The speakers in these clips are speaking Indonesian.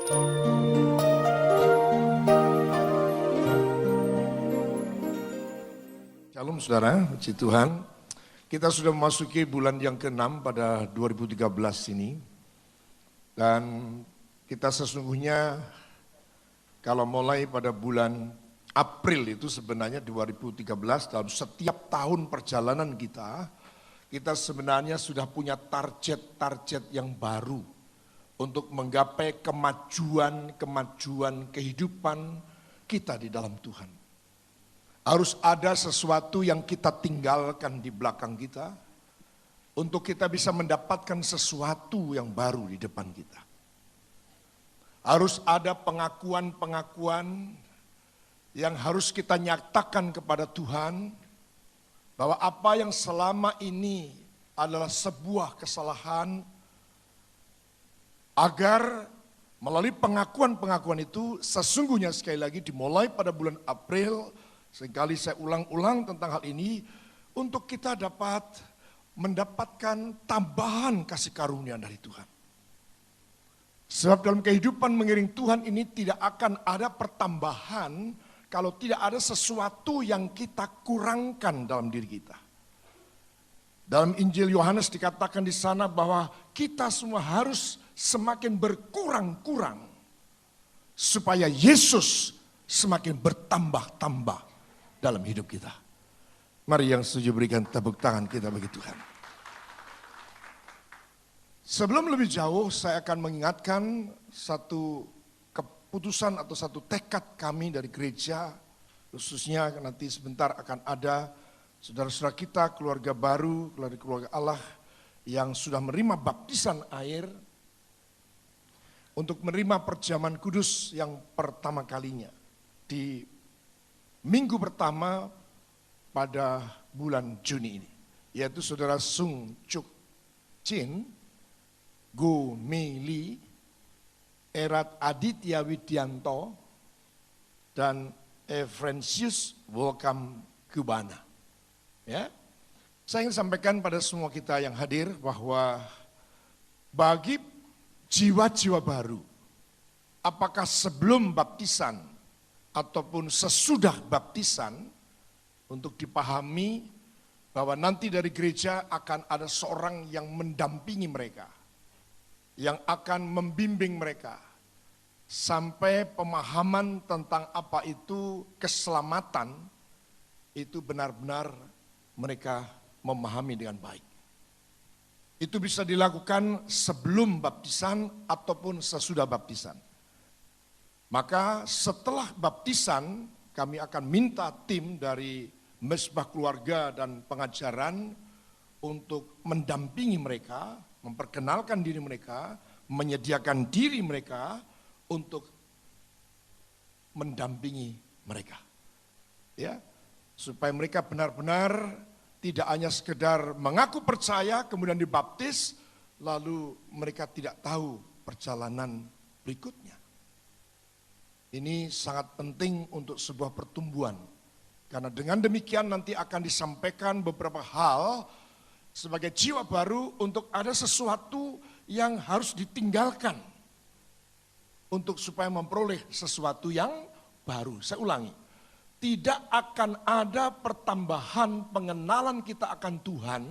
Shalom saudara, puji Tuhan. Kita sudah memasuki bulan yang ke-6 pada 2013 ini. Dan kita sesungguhnya kalau mulai pada bulan April itu sebenarnya 2013 dalam setiap tahun perjalanan kita sebenarnya sudah punya target-target yang baru untuk menggapai kemajuan kehidupan kita di dalam Tuhan. Harus ada sesuatu yang kita tinggalkan di belakang kita untuk kita bisa mendapatkan sesuatu yang baru di depan kita. Harus ada pengakuan-pengakuan yang harus kita nyatakan kepada Tuhan bahwa apa yang selama ini adalah sebuah kesalahan, agar melalui pengakuan-pengakuan itu sesungguhnya sekali lagi dimulai pada bulan April. Sekali saya ulang-ulang tentang hal ini untuk kita dapat mendapatkan tambahan kasih karunia dari Tuhan. Sebab dalam kehidupan mengiring Tuhan ini tidak akan ada pertambahan kalau tidak ada sesuatu yang kita kurangkan dalam diri kita. Dalam Injil Yohanes dikatakan di sana bahwa kita semua harus semakin berkurang-kurang supaya Yesus semakin bertambah-tambah dalam hidup kita. Mari yang setuju berikan tepuk tangan kita bagi Tuhan. Sebelum lebih jauh saya akan mengingatkan satu keputusan atau satu tekad kami dari gereja, khususnya nanti sebentar akan ada saudara-saudara kita, keluarga baru, keluarga Allah yang sudah menerima baptisan air untuk menerima perjamuan kudus yang pertama kalinya di minggu pertama pada bulan Juni ini, yaitu saudara Sung Chuk Chin, Go Mei Li, Erat Aditya Widianto, dan Efrensius Welcome Kubana. Ya, saya ingin sampaikan pada semua kita yang hadir bahwa bagi jiwa-jiwa baru, apakah sebelum baptisan ataupun sesudah baptisan, untuk dipahami bahwa nanti dari gereja akan ada seorang yang mendampingi mereka, yang akan membimbing mereka sampai pemahaman tentang apa itu keselamatan itu benar-benar mereka memahami dengan baik. Itu bisa dilakukan sebelum baptisan ataupun sesudah baptisan. Maka setelah baptisan kami akan minta tim dari Mesbah Keluarga dan Pengajaran untuk mendampingi mereka, memperkenalkan diri mereka, menyediakan diri mereka untuk mendampingi mereka. Ya, supaya mereka benar-benar tidak hanya sekedar mengaku percaya kemudian dibaptis lalu mereka tidak tahu perjalanan berikutnya. Ini sangat penting untuk sebuah pertumbuhan. Karena dengan demikian nanti akan disampaikan beberapa hal sebagai jiwa baru untuk ada sesuatu yang harus ditinggalkan untuk supaya memperoleh sesuatu yang baru. Saya ulangi, tidak akan ada pertambahan pengenalan kita akan Tuhan,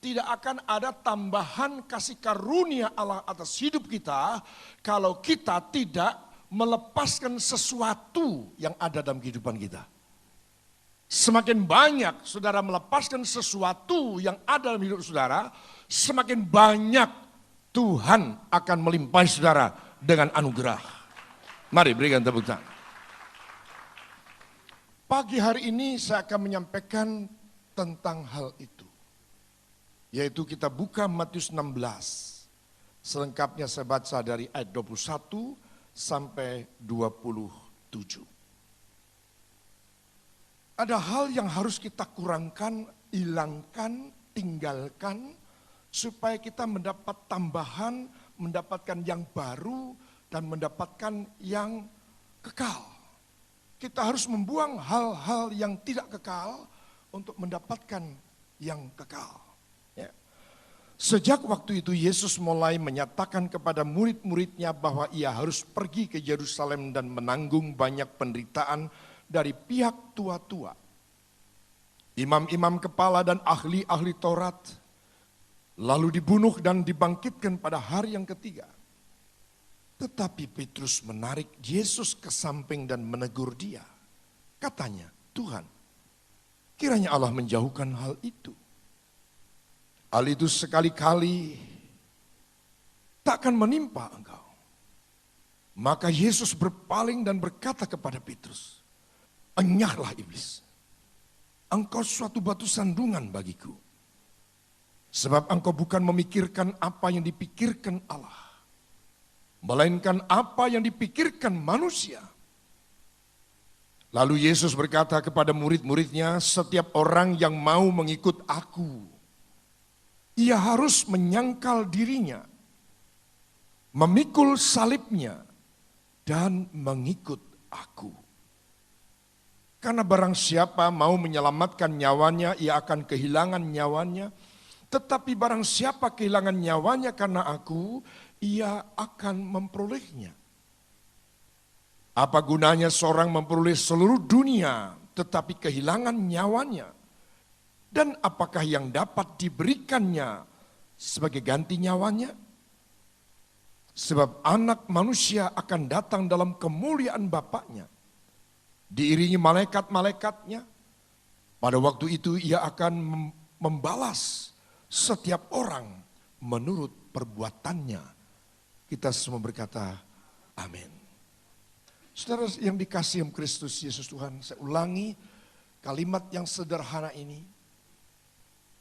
tidak akan ada tambahan kasih karunia Allah atas hidup kita kalau kita tidak melepaskan sesuatu yang ada dalam kehidupan kita. Semakin banyak saudara melepaskan sesuatu yang ada dalam hidup saudara, semakin banyak Tuhan akan melimpahi saudara dengan anugerah. Mari berikan tepuk tangan. Pagi hari ini saya akan menyampaikan tentang hal itu. Yaitu kita buka Matius 16. Selengkapnya saya baca dari ayat 21 sampai 27. Ada hal yang harus kita kurangkan, hilangkan, tinggalkan, supaya kita mendapat tambahan, mendapatkan yang baru, dan mendapatkan yang kekal. Kita harus membuang hal-hal yang tidak kekal untuk mendapatkan yang kekal. Ya. Sejak waktu itu Yesus mulai menyatakan kepada murid-muridnya bahwa ia harus pergi ke Yerusalem dan menanggung banyak penderitaan dari pihak tua-tua, imam-imam kepala dan ahli-ahli Taurat, lalu dibunuh dan dibangkitkan pada hari yang ketiga. Tetapi Petrus menarik Yesus ke samping dan menegur dia. Katanya, Tuhan, kiranya Allah menjauhkan hal itu. Hal itu sekali-kali takkan menimpa engkau. Maka Yesus berpaling dan berkata kepada Petrus, enyahlah iblis, engkau suatu batu sandungan bagiku. Sebab engkau bukan memikirkan apa yang dipikirkan Allah, melainkan apa yang dipikirkan manusia. Lalu Yesus berkata kepada murid-muridnya, setiap orang yang mau mengikut aku, ia harus menyangkal dirinya, memikul salibnya, dan mengikut aku. Karena barang siapa mau menyelamatkan nyawanya, ia akan kehilangan nyawanya. Tetapi barang siapa kehilangan nyawanya karena aku, ia akan memperolehnya. Apa gunanya seorang memperoleh seluruh dunia, tetapi kehilangan nyawanya? Dan apakah yang dapat diberikannya sebagai ganti nyawanya? Sebab anak manusia akan datang dalam kemuliaan Bapaknya, diiringi malaikat-malaikatnya. Pada waktu itu ia akan membalas setiap orang menurut perbuatannya. Kita semua berkata, amin. Saudara yang dikasihi Kristus Yesus Tuhan, saya ulangi kalimat yang sederhana ini.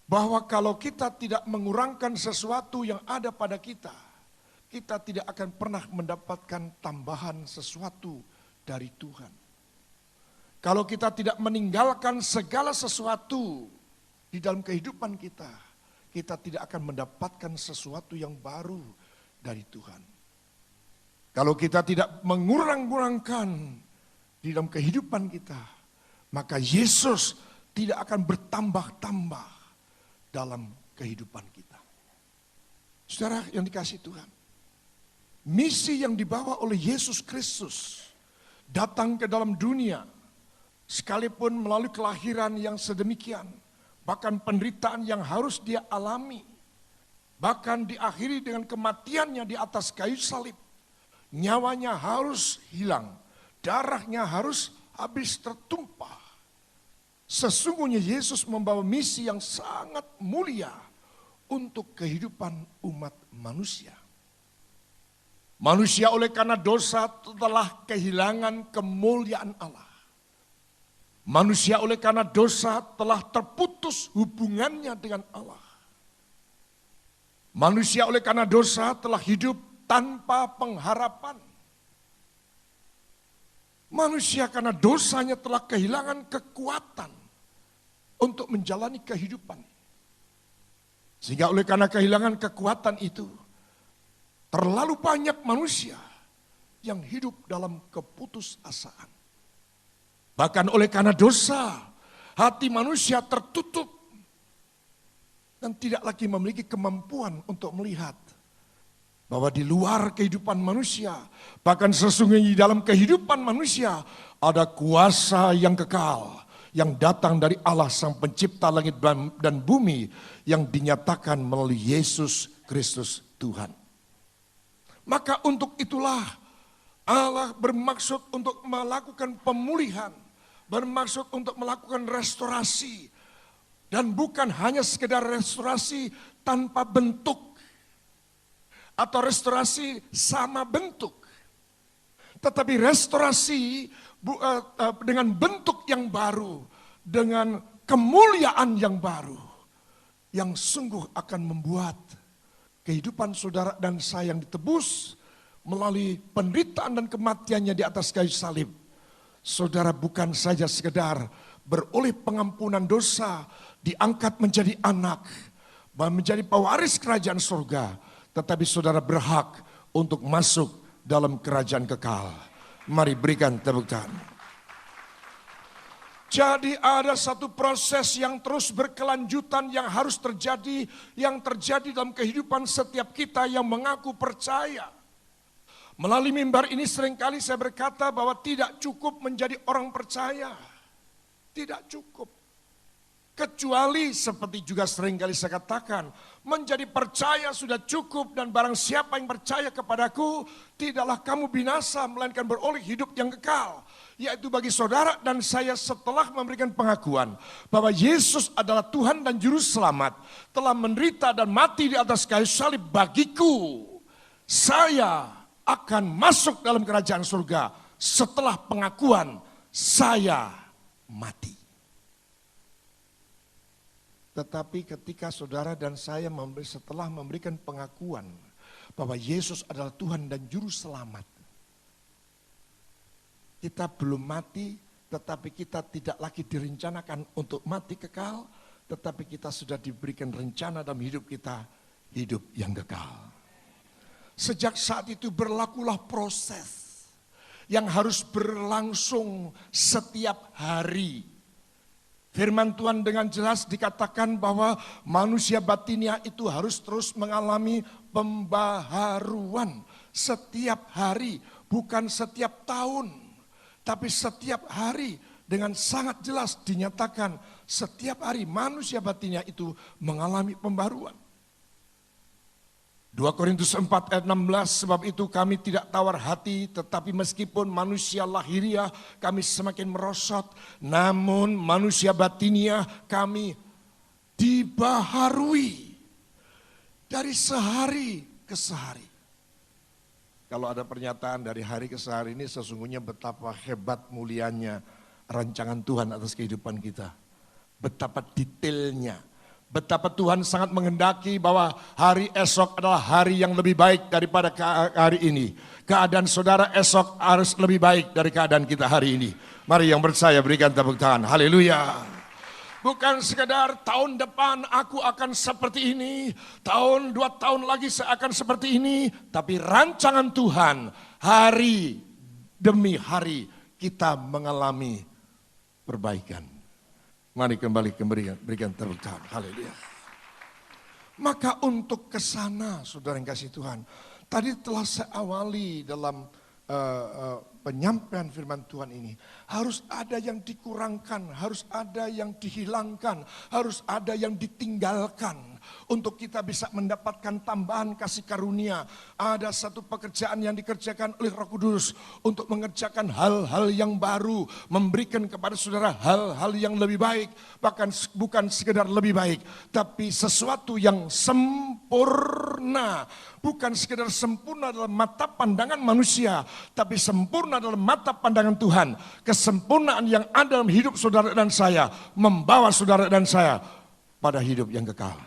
Bahwa kalau kita tidak mengurangkan sesuatu yang ada pada kita, kita tidak akan pernah mendapatkan tambahan sesuatu dari Tuhan. Kalau kita tidak meninggalkan segala sesuatu di dalam kehidupan kita, kita tidak akan mendapatkan sesuatu yang baru dari Tuhan. Kalau kita tidak mengurang-urangkan di dalam kehidupan kita, maka Yesus tidak akan bertambah-tambah dalam kehidupan kita. Saudara yang dikasihi Tuhan, misi yang dibawa oleh Yesus Kristus datang ke dalam dunia, sekalipun melalui kelahiran yang sedemikian, bahkan penderitaan yang harus dia alami, bahkan diakhiri dengan kematiannya di atas kayu salib. Nyawanya harus hilang, darahnya harus habis tertumpah. Sesungguhnya Yesus membawa misi yang sangat mulia untuk kehidupan umat manusia. Manusia oleh karena dosa telah kehilangan kemuliaan Allah. Manusia oleh karena dosa telah terputus hubungannya dengan Allah. Manusia oleh karena dosa telah hidup tanpa pengharapan. Manusia karena dosanya telah kehilangan kekuatan untuk menjalani kehidupan. Sehingga oleh karena kehilangan kekuatan itu, terlalu banyak manusia yang hidup dalam keputusasaan. Bahkan oleh karena dosa, hati manusia tertutup dan tidak lagi memiliki kemampuan untuk melihat bahwa di luar kehidupan manusia, bahkan sesungguhnya di dalam kehidupan manusia, ada kuasa yang kekal, yang datang dari Allah Sang Pencipta langit dan bumi, yang dinyatakan melalui Yesus Kristus Tuhan. Maka untuk itulah Allah bermaksud untuk melakukan pemulihan, bermaksud untuk melakukan restorasi, dan bukan hanya sekedar restorasi tanpa bentuk, atau restorasi sama bentuk. Tetapi restorasi dengan bentuk yang baru, dengan kemuliaan yang baru, yang sungguh akan membuat kehidupan saudara dan saya yang ditebus melalui penderitaan dan kematiannya di atas kayu salib. Saudara bukan saja sekedar beroleh pengampunan dosa, diangkat menjadi anak, menjadi pewaris kerajaan surga, tetapi saudara berhak untuk masuk dalam kerajaan kekal. Mari berikan tepuk tangan. Jadi ada satu proses yang terus berkelanjutan yang harus terjadi, yang terjadi dalam kehidupan setiap kita yang mengaku percaya. Melalui mimbar ini seringkali saya berkata bahwa tidak cukup menjadi orang percaya. Tidak cukup. Kecuali seperti juga seringkali saya katakan, menjadi percaya sudah cukup dan barang siapa yang percaya kepadaku, tidaklah kamu binasa melainkan beroleh hidup yang kekal. Yaitu bagi saudara dan saya setelah memberikan pengakuan bahwa Yesus adalah Tuhan dan Juru Selamat, telah menderita dan mati di atas kayu salib bagiku, saya akan masuk dalam kerajaan surga setelah pengakuan saya mati. Tetapi ketika saudara dan saya setelah memberikan pengakuan bahwa Yesus adalah Tuhan dan Juru Selamat, kita belum mati, tetapi kita tidak lagi direncanakan untuk mati kekal, tetapi kita sudah diberikan rencana dalam hidup kita, hidup yang kekal. Sejak saat itu berlakulah proses yang harus berlangsung setiap hari. Firman Tuhan dengan jelas dikatakan bahwa manusia batinia itu harus terus mengalami pembaharuan setiap hari, bukan setiap tahun. Tapi setiap hari dengan sangat jelas dinyatakan setiap hari manusia batinnya itu mengalami pembaruan. 2 Korintus 4 ayat 16, sebab itu kami tidak tawar hati, tetapi meskipun manusia lahiriah kami semakin merosot, namun manusia batinia kami dibaharui dari sehari ke sehari. Kalau ada pernyataan dari hari ke sehari ini sesungguhnya betapa hebat mulianya rancangan Tuhan atas kehidupan kita. Betapa detailnya. Betapa Tuhan sangat menghendaki bahwa hari esok adalah hari yang lebih baik daripada hari ini. Keadaan saudara esok harus lebih baik dari keadaan kita hari ini. Mari yang percaya berikan tepuk tangan. Haleluya. Bukan sekedar tahun depan aku akan seperti ini, tahun 2 tahun lagi saya akan seperti ini. Tapi rancangan Tuhan hari demi hari kita mengalami perbaikan. Mari kembali berikan tepuk tangan. Haleluya. Maka untuk ke sana saudara yang kasih Tuhan. Tadi telah saya awali dalam penyampaian firman Tuhan ini. Harus ada yang dikurangkan, harus ada yang dihilangkan, harus ada yang ditinggalkan. Untuk kita bisa mendapatkan tambahan kasih karunia. Ada satu pekerjaan yang dikerjakan oleh Roh Kudus. Untuk mengerjakan hal-hal yang baru. Memberikan kepada saudara hal-hal yang lebih baik. Bahkan bukan sekedar lebih baik. Tapi sesuatu yang sempurna. Bukan sekedar sempurna dalam mata pandangan manusia. Tapi sempurna dalam mata pandangan Tuhan. Kesempurnaan yang ada dalam hidup saudara dan saya. Membawa saudara dan saya pada hidup yang kekal.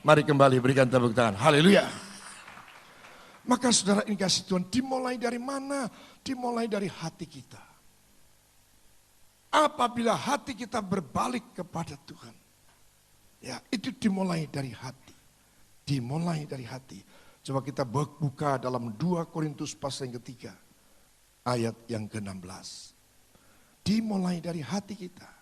Mari kembali berikan tepuk tangan. Haleluya. Maka saudara ini kasih Tuhan dimulai dari mana? Dimulai dari hati kita. Apabila hati kita berbalik kepada Tuhan. Ya, itu dimulai dari hati. Dimulai dari hati. Coba kita buka dalam 2 Korintus pasal yang ketiga. Ayat yang ke-16. Dimulai dari hati kita.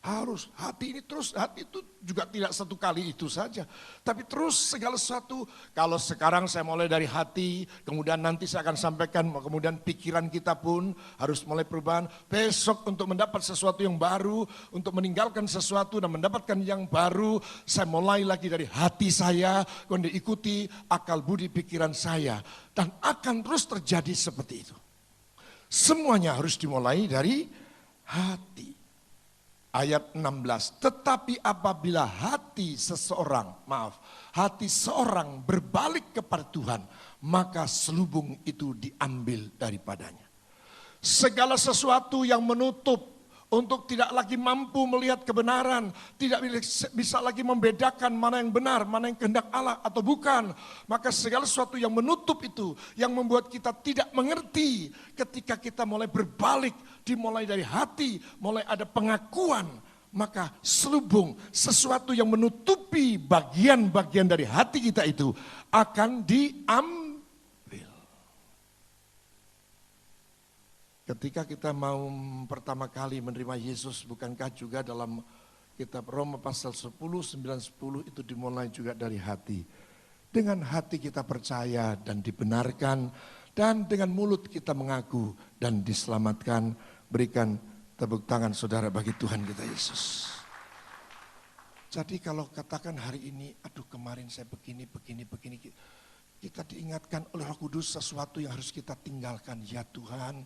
Harus hati ini terus, hati itu juga tidak satu kali itu saja. Tapi terus segala sesuatu, kalau sekarang saya mulai dari hati, kemudian nanti saya akan sampaikan, kemudian pikiran kita pun harus mulai perubahan. Besok untuk mendapat sesuatu yang baru, untuk meninggalkan sesuatu dan mendapatkan yang baru, saya mulai lagi dari hati saya, kemudian diikuti akal budi pikiran saya. Dan akan terus terjadi seperti itu. Semuanya harus dimulai dari hati. Ayat 16, tetapi apabila hati seorang berbalik kepada Tuhan, maka selubung itu diambil daripadanya. Segala sesuatu yang menutup untuk tidak lagi mampu melihat kebenaran, tidak bisa lagi membedakan mana yang benar, mana yang kehendak Allah atau bukan. Maka segala sesuatu yang menutup itu, yang membuat kita tidak mengerti ketika kita mulai berbalik, dimulai dari hati, mulai ada pengakuan, maka selubung sesuatu yang menutupi bagian-bagian dari hati kita itu akan diambil. Ketika kita mau pertama kali menerima Yesus, bukankah juga dalam kitab Roma pasal 10, 9, 10 itu dimulai juga dari hati. Dengan hati kita percaya dan dibenarkan, dan dengan mulut kita mengaku dan diselamatkan. Berikan tepuk tangan saudara bagi Tuhan kita Yesus. Jadi kalau katakan hari ini, aduh kemarin saya begini, kita diingatkan oleh Roh Kudus sesuatu yang harus kita tinggalkan. Ya Tuhan,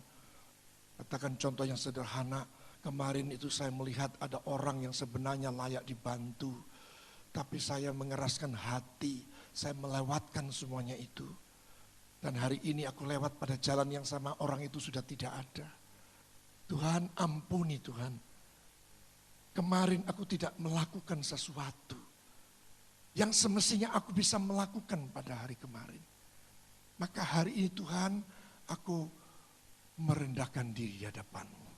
katakan contoh yang sederhana, kemarin itu saya melihat ada orang yang sebenarnya layak dibantu. Tapi saya mengeraskan hati, saya melewatkan semuanya itu. Dan hari ini aku lewat pada jalan yang sama, orang itu sudah tidak ada. Tuhan ampuni Tuhan. Kemarin aku tidak melakukan sesuatu yang semestinya aku bisa melakukan pada hari kemarin. Maka hari ini Tuhan, aku merendahkan diri di hadapan-Mu.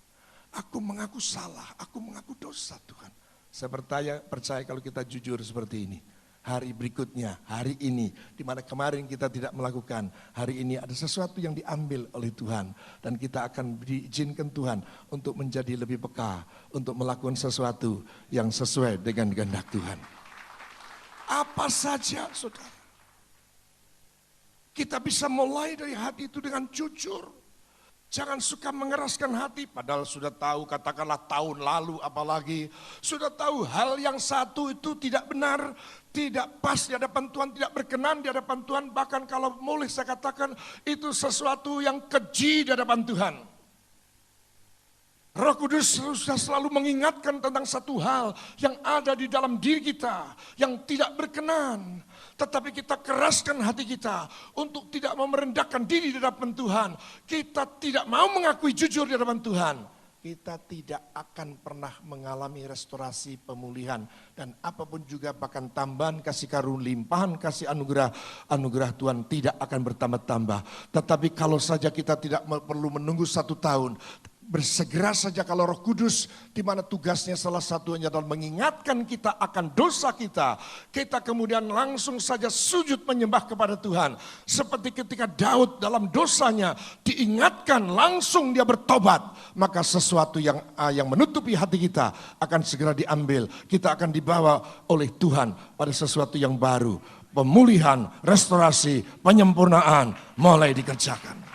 Aku mengaku salah, aku mengaku dosa Tuhan. Saya percaya kalau kita jujur seperti ini, hari berikutnya, hari ini, di mana kemarin kita tidak melakukan, hari ini ada sesuatu yang diambil oleh Tuhan. Dan kita akan diizinkan Tuhan untuk menjadi lebih peka, untuk melakukan sesuatu yang sesuai dengan kehendak Tuhan. Apa saja saudara, kita bisa mulai dari hati itu dengan jujur. Jangan suka mengeraskan hati, padahal sudah tahu, katakanlah tahun lalu apalagi, sudah tahu hal yang satu itu tidak benar, tidak pas di hadapan Tuhan, tidak berkenan di hadapan Tuhan, bahkan kalau boleh saya katakan itu sesuatu yang keji di hadapan Tuhan. Roh Kudus sudah selalu mengingatkan tentang satu hal yang ada di dalam diri kita, yang tidak berkenan. Tetapi kita keraskan hati kita untuk tidak mau merendahkan diri di hadapan Tuhan. Kita tidak mau mengakui jujur di hadapan Tuhan. Kita tidak akan pernah mengalami restorasi pemulihan. Dan apapun juga bahkan tambahan kasih karunia, limpahan kasih anugerah Tuhan tidak akan bertambah-tambah. Tetapi kalau saja kita tidak perlu menunggu 1 tahun, bersegera saja kalau Roh Kudus, di mana tugasnya salah satunya adalah mengingatkan kita akan dosa kita. Kita kemudian langsung saja sujud menyembah kepada Tuhan. Seperti ketika Daud dalam dosanya diingatkan, langsung dia bertobat. Maka sesuatu yang menutupi hati kita akan segera diambil. Kita akan dibawa oleh Tuhan pada sesuatu yang baru. Pemulihan, restorasi, penyempurnaan mulai dikerjakan.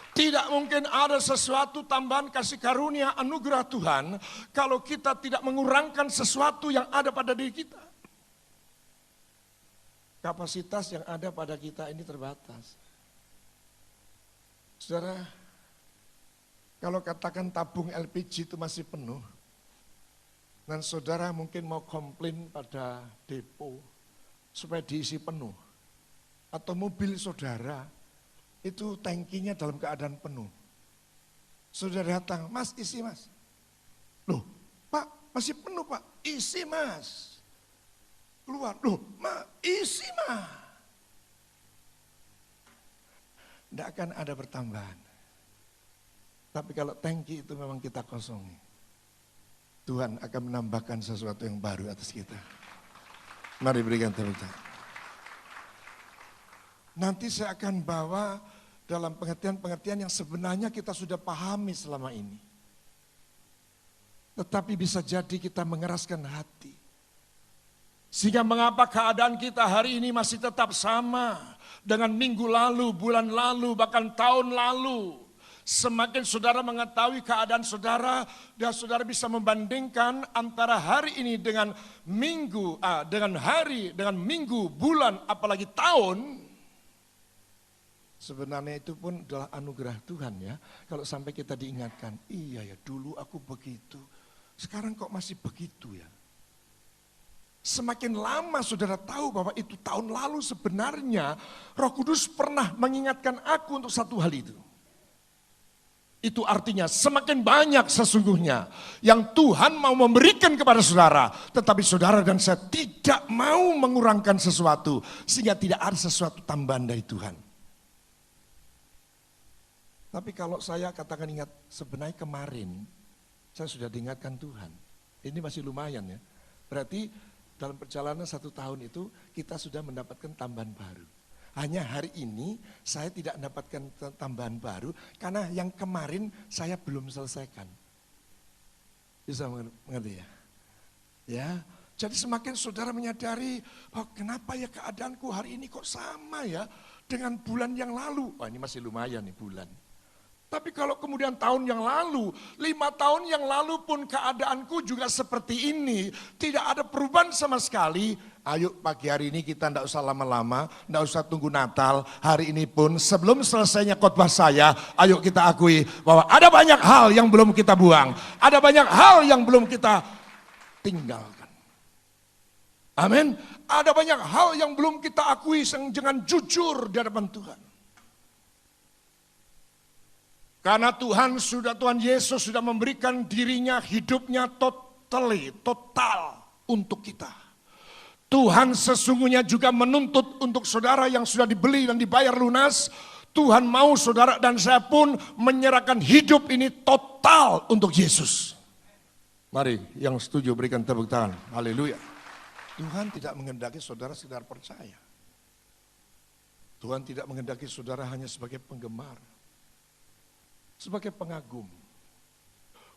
Tidak mungkin ada sesuatu tambahan kasih karunia anugerah Tuhan kalau kita tidak mengurangkan sesuatu yang ada pada diri kita. Kapasitas yang ada pada kita ini terbatas. Saudara, kalau katakan tabung LPG itu masih penuh, dan saudara mungkin mau komplain pada depo supaya diisi penuh, atau mobil saudara itu tangkinya dalam keadaan penuh. Saudara datang, Mas isi Mas. Loh Pak masih penuh Pak, isi Mas. Keluar, loh isi Mas. Tidak akan ada pertambahan. Tapi kalau tangki itu memang kita kosongi, Tuhan akan menambahkan sesuatu yang baru atas kita. Mari berikan tepuk tangan. Nanti saya akan bawa dalam pengertian-pengertian yang sebenarnya kita sudah pahami selama ini. Tetapi bisa jadi kita mengeraskan hati. Sehingga mengapa keadaan kita hari ini masih tetap sama dengan minggu lalu, bulan lalu, bahkan tahun lalu. Semakin saudara mengetahui keadaan saudara, dan saudara bisa membandingkan antara hari ini dengan minggu, dengan hari, dengan minggu, bulan, apalagi tahun. Sebenarnya itu pun adalah anugerah Tuhan ya. Kalau sampai kita diingatkan, iya ya dulu aku begitu, sekarang kok masih begitu ya. Semakin lama saudara tahu bahwa itu tahun lalu sebenarnya Roh Kudus pernah mengingatkan aku untuk satu hal itu. Itu artinya semakin banyak sesungguhnya yang Tuhan mau memberikan kepada saudara. Tetapi saudara dan saya tidak mau mengurangkan sesuatu sehingga tidak ada sesuatu tambahan dari Tuhan. Tapi kalau saya katakan ingat, sebenarnya kemarin saya sudah diingatkan Tuhan. Ini masih lumayan ya. Berarti dalam perjalanan 1 tahun itu kita sudah mendapatkan tambahan baru. Hanya hari ini saya tidak mendapatkan tambahan baru karena yang kemarin saya belum selesaikan. Bisa mengerti ya? Ya, jadi semakin saudara menyadari, oh kenapa ya keadaanku hari ini kok sama ya dengan bulan yang lalu. Wah ini masih lumayan nih bulan. Tapi kalau kemudian tahun yang lalu, 5 tahun yang lalu pun keadaanku juga seperti ini. Tidak ada perubahan sama sekali. Ayo pagi hari ini kita tidak usah lama-lama, tidak usah tunggu Natal. Hari ini pun sebelum selesainya khotbah saya, ayo kita akui bahwa ada banyak hal yang belum kita buang. Ada banyak hal yang belum kita tinggalkan. Amin. Ada banyak hal yang belum kita akui dengan jujur di hadapan Tuhan. Karena Tuhan Yesus sudah memberikan dirinya, hidupnya total untuk kita. Tuhan sesungguhnya juga menuntut untuk saudara yang sudah dibeli dan dibayar lunas. Tuhan mau saudara dan saya pun menyerahkan hidup ini total untuk Yesus. Mari yang setuju berikan tepuk tangan. Haleluya. Tuhan tidak menghendaki saudara sekedar percaya. Tuhan tidak menghendaki saudara hanya sebagai penggemar. Sebagai pengagum.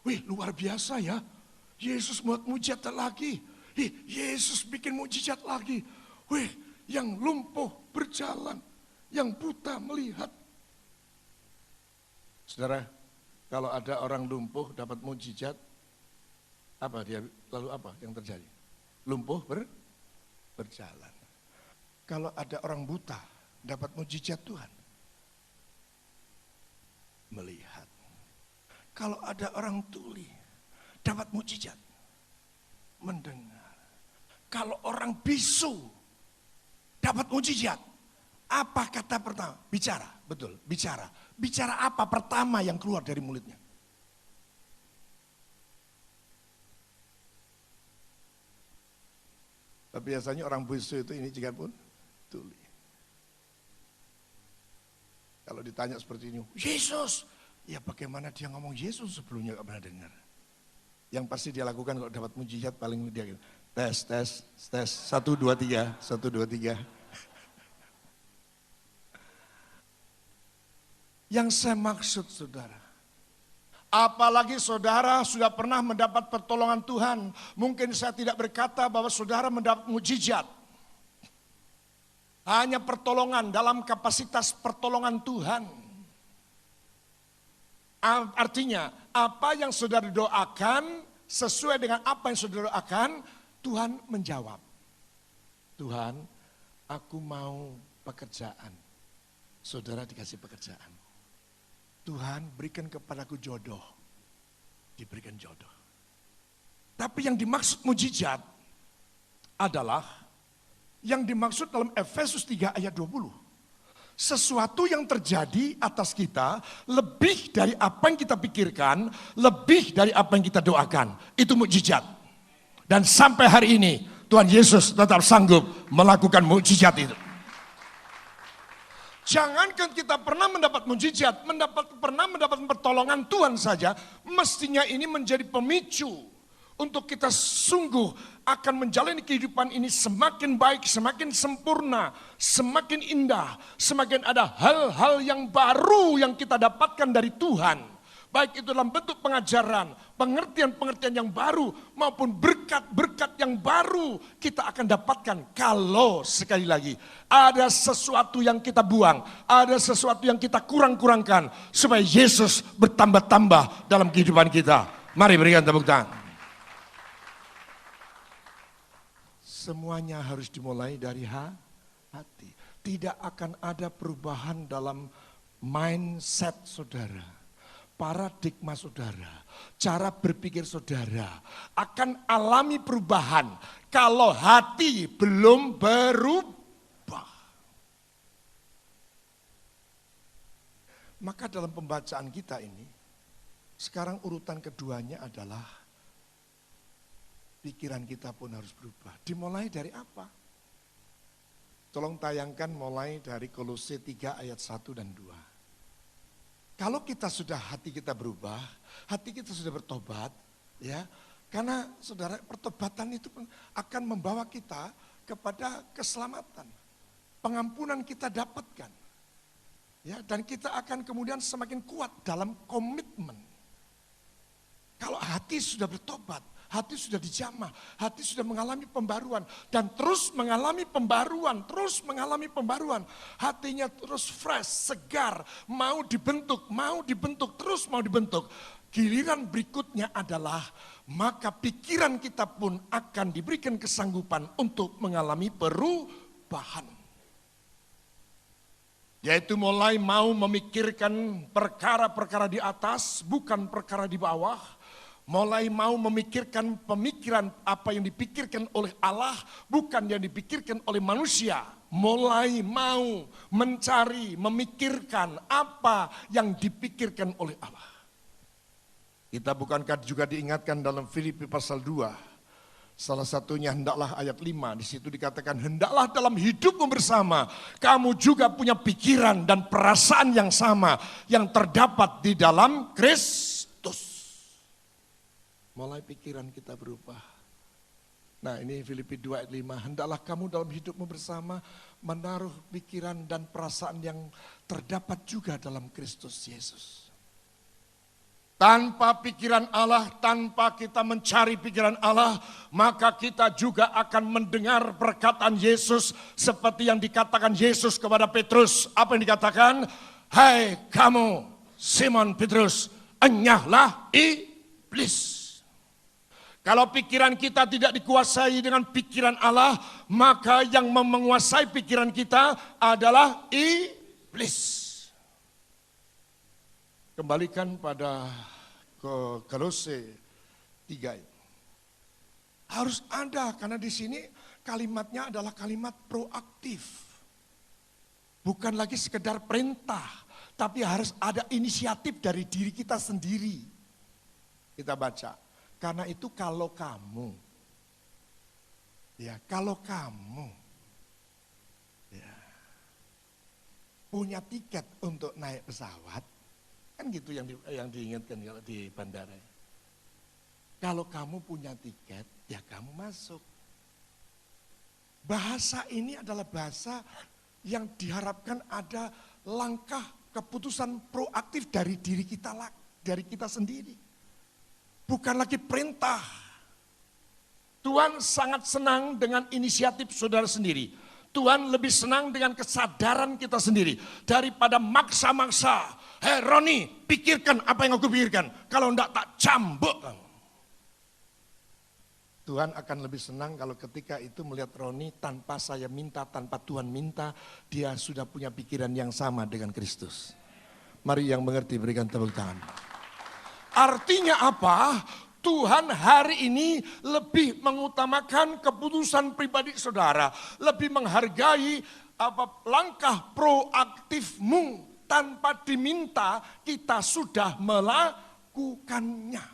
Wih luar biasa ya. Yesus buat mujizat lagi. Yesus bikin mujizat lagi. Wih yang lumpuh berjalan. Yang buta melihat. Saudara, kalau ada orang lumpuh dapat mujizat. Lalu apa yang terjadi? Lumpuh berjalan. Kalau ada orang buta dapat mujizat Tuhan. Melihat. Kalau ada orang tuli dapat mujizat mendengar. Kalau orang bisu dapat mujizat. Apa kata pertama? Bicara, betul, bicara. Bicara apa pertama yang keluar dari mulutnya? Tapi biasanya orang bisu itu ini juga pun tuli. Kalau ditanya seperti ini, Yesus. Ya bagaimana dia ngomong Yesus sebelumnya gak pernah dengar. Yang pasti dia lakukan kalau dapat mujizat paling dia gitu. Tes. 1, 2, 3. 1, 2, 3. Yang saya maksud saudara. Apalagi saudara sudah pernah mendapat pertolongan Tuhan. Mungkin saya tidak berkata bahwa saudara mendapat mujizat. Hanya pertolongan dalam kapasitas pertolongan Tuhan. Artinya apa yang saudara doakan sesuai dengan apa yang saudara doakan, Tuhan menjawab. Tuhan, aku mau pekerjaan. Saudara dikasih pekerjaan. Tuhan berikan kepadaku jodoh. Diberikan jodoh. Tapi yang dimaksud mujizat adalah yang dimaksud dalam Efesus 3 ayat 20. Sesuatu yang terjadi atas kita lebih dari apa yang kita pikirkan, lebih dari apa yang kita doakan. Itu mukjizat. Dan sampai hari ini Tuhan Yesus tetap sanggup melakukan mukjizat itu. Jangankan kita pernah mendapat mukjizat, pernah mendapat pertolongan Tuhan saja, mestinya ini menjadi pemicu untuk kita sungguh akan menjalani kehidupan ini semakin baik, semakin sempurna, semakin indah, semakin ada hal-hal yang baru yang kita dapatkan dari Tuhan. Baik itu dalam bentuk pengajaran, pengertian-pengertian yang baru, maupun berkat-berkat yang baru kita akan dapatkan. Kalau sekali lagi ada sesuatu yang kita buang, ada sesuatu yang kita kurang-kurangkan, supaya Yesus bertambah-tambah dalam kehidupan kita. Mari berikan tepuk tangan. Semuanya harus dimulai dari hati. Tidak akan ada perubahan dalam mindset saudara, paradigma saudara, cara berpikir saudara akan alami perubahan kalau hati belum berubah. Maka dalam pembacaan kita ini, sekarang urutan keduanya adalah pikiran kita pun harus berubah. Dimulai dari apa? Tolong tayangkan mulai dari Kolose 3 ayat 1 dan 2. Kalau kita sudah hati kita berubah, hati kita sudah bertobat, ya. Karena saudara, pertobatan itu akan membawa kita kepada keselamatan. pengampunan kita dapatkan. Ya, dan kita akan kemudian semakin kuat dalam komitmen. Kalau hati sudah bertobat, hati sudah dijamah, hati sudah mengalami pembaruan dan terus mengalami pembaruan, hatinya terus fresh, segar, mau dibentuk, terus mau dibentuk. Giliran berikutnya adalah maka pikiran kita pun akan diberikan kesanggupan untuk mengalami perubahan. Yaitu mulai mau memikirkan perkara-perkara di atas, bukan perkara di bawah. Mulai mau memikirkan pemikiran apa yang dipikirkan oleh Allah, bukan yang dipikirkan oleh manusia. Mulai mau mencari, memikirkan apa yang dipikirkan oleh Allah. Kita bukankah juga diingatkan dalam Filipi pasal 2. Salah satunya hendaklah ayat 5, di situ dikatakan hendaklah dalam hidupmu bersama kamu juga punya pikiran dan perasaan yang sama yang terdapat di dalam Kristus. Mulai pikiran kita berubah. Nah, ini Filipi 2 ayat 5, hendaklah kamu dalam hidupmu bersama menaruh pikiran dan perasaan yang terdapat juga dalam Kristus Yesus. Tanpa pikiran Allah, tanpa kita mencari pikiran Allah, maka kita juga akan mendengar perkataan Yesus seperti yang dikatakan Yesus kepada Petrus. Apa yang dikatakan? Hai kamu Simon Petrus, enyahlah iblis. Kalau pikiran kita tidak dikuasai dengan pikiran Allah, maka yang menguasai pikiran kita adalah iblis. Kembalikan pada ke Kolose 3. Harus ada, karena di sini kalimatnya adalah kalimat proaktif. Bukan lagi sekedar perintah, tapi harus ada inisiatif dari diri kita sendiri. Kita baca, karena itu kalau kamu punya tiket untuk naik pesawat, kan gitu yang diingatkan kalau di bandara. Kalau kamu punya tiket, ya kamu masuk. Bahasa ini adalah bahasa yang diharapkan ada langkah keputusan proaktif dari diri kita, dari kita sendiri. Bukan lagi perintah. Tuhan sangat senang dengan inisiatif saudara sendiri. Tuhan lebih senang dengan kesadaran kita sendiri daripada maksa-maksa. Hei Roni, pikirkan apa yang aku pikirkan. Kalau enggak tak cambuk. Tuhan akan lebih senang kalau ketika itu melihat Roni tanpa saya minta, tanpa Tuhan minta, dia sudah punya pikiran yang sama dengan Kristus. Mari yang mengerti berikan tepuk tangan. Artinya apa? Tuhan hari ini lebih mengutamakan keputusan pribadi saudara, lebih menghargai langkah proaktifmu. Tanpa diminta, kita sudah melakukannya.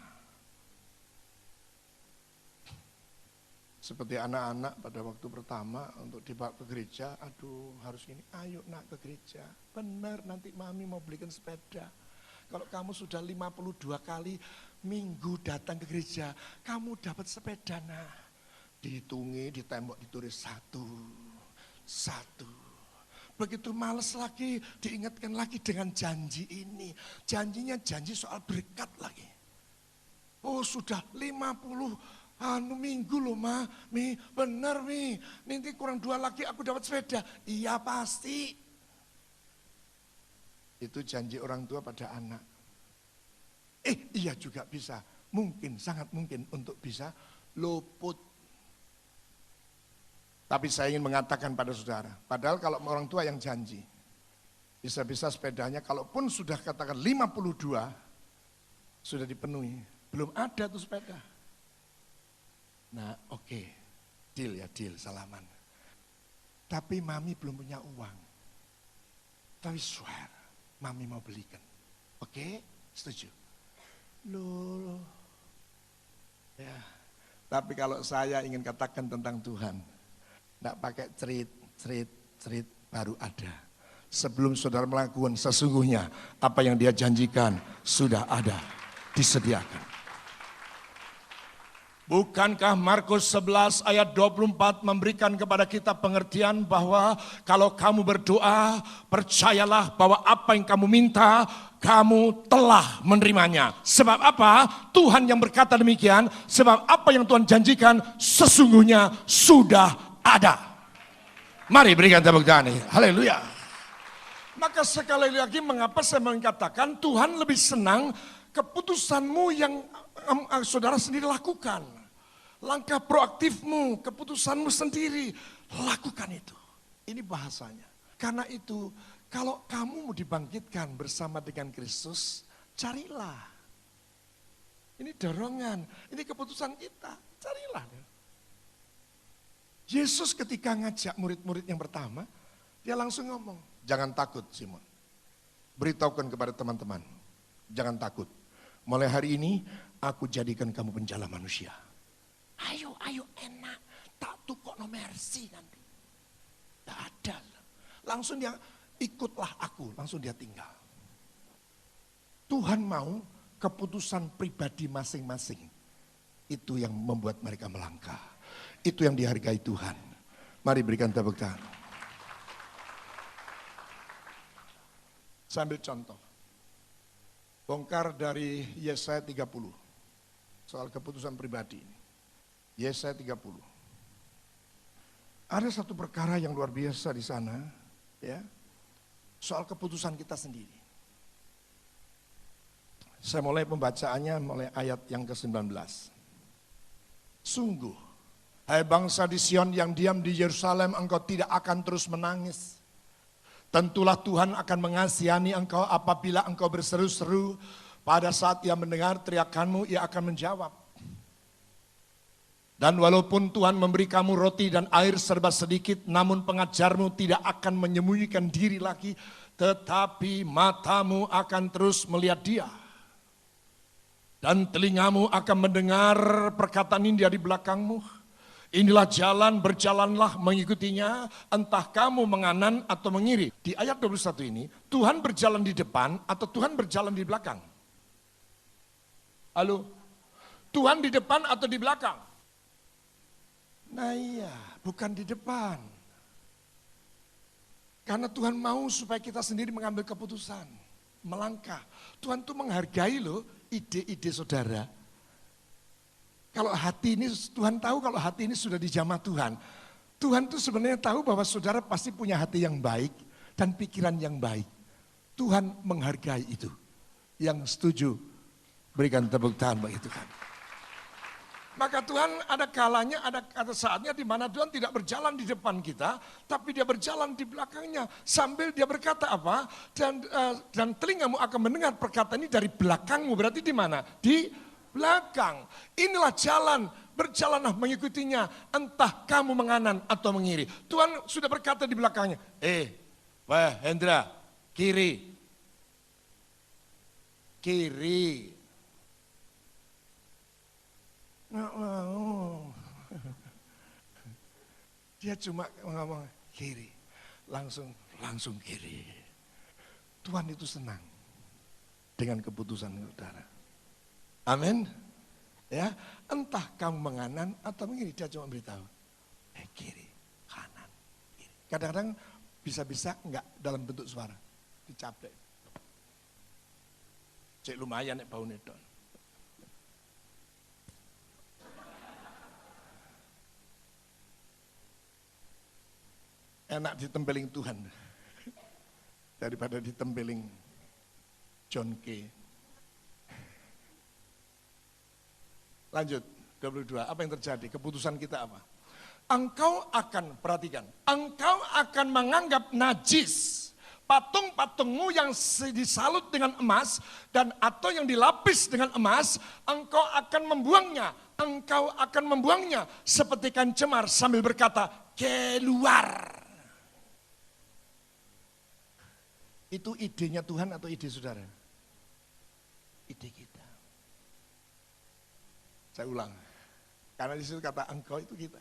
Seperti anak-anak pada waktu pertama untuk dibawa ke gereja, aduh harus ini, ayo nak ke gereja. Benar, nanti mami mau belikan sepeda. Kalau kamu sudah 52 kali minggu datang ke gereja, kamu dapat sepeda nah. Dihitungi, di tembok ditulis 1. Begitu males lagi, diingatkan lagi dengan janji ini. Janjinya janji soal berkat lagi. Oh sudah 50 minggu loh Ma, Mi, bener Mi. Nanti kurang 2 lagi aku dapat sepeda. Iya pasti. Itu janji orang tua pada anak. Iya juga bisa. Mungkin, sangat mungkin untuk bisa luput. Tapi saya ingin mengatakan pada saudara, padahal kalau orang tua yang janji, bisa-bisa sepedanya kalaupun sudah katakan 52, sudah dipenuhi, belum ada tuh sepeda. Nah oke, deal, salaman. Tapi mami belum punya uang. Tapi swear, mami mau belikan. Oke, setuju? Loh, ya. Tapi kalau saya ingin katakan tentang Tuhan, tidak pakai cerit baru ada. Sebelum saudara melakukan, sesungguhnya apa yang dia janjikan sudah ada, disediakan. Bukankah Markus 11 ayat 24 memberikan kepada kita pengertian bahwa kalau kamu berdoa, percayalah bahwa apa yang kamu minta, kamu telah menerimanya. Sebab apa? Tuhan yang berkata demikian, sebab apa yang Tuhan janjikan sesungguhnya sudah ada. Mari berikan tepuk tangan. Haleluya. Maka sekali lagi mengapa saya mengatakan Tuhan lebih senang keputusanmu yang saudara sendiri lakukan. Langkah proaktifmu, keputusanmu sendiri, lakukan itu. Ini bahasanya. Karena itu, kalau kamu mau dibangkitkan bersama dengan Kristus, carilah. Ini dorongan, ini keputusan kita, carilah. Yesus ketika ngajak murid-murid yang pertama, dia langsung ngomong, jangan takut Simon. Beritahukan kepada teman-teman, jangan takut. Mulai hari ini, aku jadikan kamu penjala manusia. Ayo enak, tak tukok no mercy nanti. Tak ada. Langsung dia ikutlah aku, langsung dia tinggal. Tuhan mau keputusan pribadi masing-masing. Itu yang membuat mereka melangkah. Itu yang dihargai Tuhan. Mari berikan tepuk tangan. Saya ambil contoh. Bongkar dari Yesaya 30. Soal keputusan pribadi ini. Yesaya 30. Ada satu perkara yang luar biasa di sana, ya. Soal keputusan kita sendiri. Saya mulai pembacaannya mulai ayat yang ke-19. Sungguh, hai bangsa di Sion yang diam di Yerusalem, engkau tidak akan terus menangis. Tentulah Tuhan akan mengasihani engkau apabila engkau berseru-seru. Pada saat ia mendengar teriakanmu, ia akan menjawab. Dan walaupun Tuhan memberi kamu roti dan air serba sedikit, namun pengajarmu tidak akan menyembunyikan diri lagi, tetapi matamu akan terus melihat Dia. Dan telingamu akan mendengar perkataan ini dari belakangmu. Inilah jalan, berjalanlah mengikutinya, entah kamu menganan atau mengiri. Di ayat 21 ini, Tuhan berjalan di depan atau Tuhan berjalan di belakang? Halo? Tuhan di depan atau di belakang? Nah iya, bukan di depan. Karena Tuhan mau supaya kita sendiri mengambil keputusan, melangkah. Tuhan tuh menghargai loh ide-ide saudara. Kalau hati ini, Tuhan tahu kalau hati ini sudah dijamah Tuhan. Tuhan tuh sebenarnya tahu bahwa saudara pasti punya hati yang baik dan pikiran yang baik. Tuhan menghargai itu. Yang setuju, berikan tepuk tangan bagi Tuhan. Maka Tuhan ada kalanya, ada saatnya di mana Tuhan tidak berjalan di depan kita, tapi dia berjalan di belakangnya. Sambil dia berkata apa? Dan telingamu akan mendengar perkataan ini dari belakangmu. Berarti di mana? Di belakang. Inilah jalan, berjalanlah mengikutinya. Entah kamu menganan atau mengiri. Tuhan sudah berkata di belakangnya. Wah Hendra, kiri. Kiri. Nggak mau. Dia cuma ngomong kiri, langsung kiri. Tuhan itu senang dengan keputusan saudara. Amin. Ya, entah kamu menganan atau mengiri, dia cuma beritahu. Kiri, kanan, kiri. Kadang-kadang bisa-bisa enggak dalam bentuk suara, dicaplek. Cek lumayan nek bau nedon. Enak ditempeling Tuhan daripada ditempeling John K. Lanjut, 22. Apa yang terjadi? Keputusan kita apa? Engkau akan, perhatikan, engkau akan menganggap najis patung-patungmu yang disalut dengan emas dan atau yang dilapis dengan emas, engkau akan membuangnya. Engkau akan membuangnya seperti ikan cemar sambil berkata, keluar. Itu idenya Tuhan atau ide saudara? Ide kita. Saya ulang. Karena di situ kata engkau itu kita.